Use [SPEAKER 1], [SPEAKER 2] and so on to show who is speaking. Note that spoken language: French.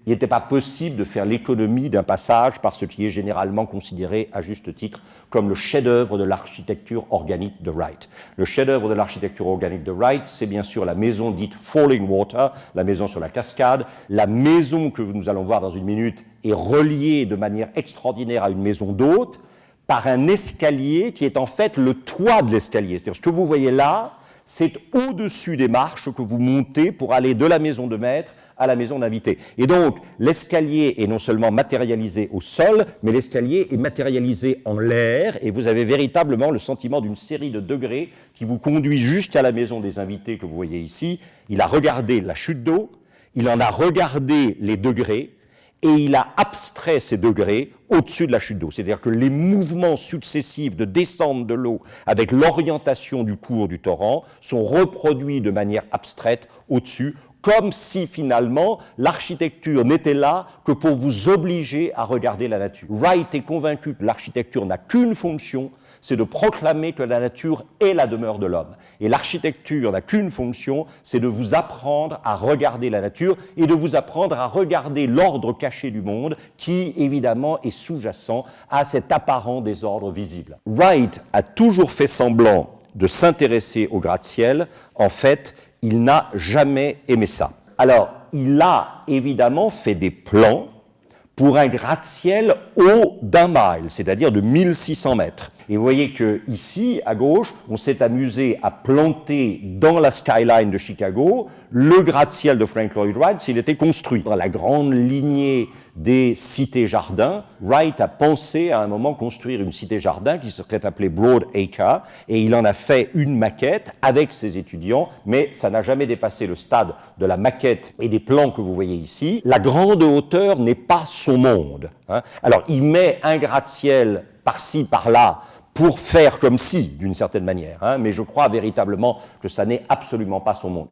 [SPEAKER 1] Il n'était pas possible de faire l'économie d'un passage par ce qui est généralement considéré, à juste titre, comme le chef-d'œuvre de l'architecture organique de Wright. Le chef-d'œuvre de l'architecture organique de Wright, c'est bien sûr la maison dite Falling Water, la maison sur la cascade. La maison que nous allons voir dans une minute est reliée de manière extraordinaire à une maison d'hôte par un escalier qui est en fait le toit de l'escalier. C'est-à-dire ce que vous voyez là, c'est au-dessus des marches que vous montez pour aller de la maison de maître à la maison d'invité. Et donc, l'escalier est non seulement matérialisé au sol, mais l'escalier est matérialisé en l'air, et vous avez véritablement le sentiment d'une série de degrés qui vous conduit jusqu'à la maison des invités que vous voyez ici. Il a regardé la chute d'eau, il en a regardé les degrés, et il a abstrait ces degrés au-dessus de la chute d'eau. C'est-à-dire que les mouvements successifs de descente de l'eau avec l'orientation du cours du torrent sont reproduits de manière abstraite au-dessus, comme si finalement l'architecture n'était là que pour vous obliger à regarder la nature. Wright est convaincu que l'architecture n'a qu'une fonction, c'est de proclamer que la nature est la demeure de l'homme. Et l'architecture n'a qu'une fonction, c'est de vous apprendre à regarder la nature et de vous apprendre à regarder l'ordre caché du monde qui, évidemment, est sous-jacent à cet apparent désordre visible. Wright a toujours fait semblant de s'intéresser au gratte-ciel. En fait, il n'a jamais aimé ça. Alors, il a évidemment fait des plans pour un gratte-ciel haut d'1 mile, c'est-à-dire de 1600 mètres. Et vous voyez qu'ici, à gauche, on s'est amusé à planter dans la skyline de Chicago le gratte-ciel de Frank Lloyd Wright s'il était construit. Dans la grande lignée des cités-jardins, Wright a pensé à un moment construire une cité-jardin qui serait appelée Broad Acre, et il en a fait une maquette avec ses étudiants, mais ça n'a jamais dépassé le stade de la maquette et des plans que vous voyez ici. La grande hauteur n'est pas son monde. Alors, il met un gratte-ciel par-ci, par-là, pour faire comme si, d'une certaine manière, mais je crois véritablement que ça n'est absolument pas son monde.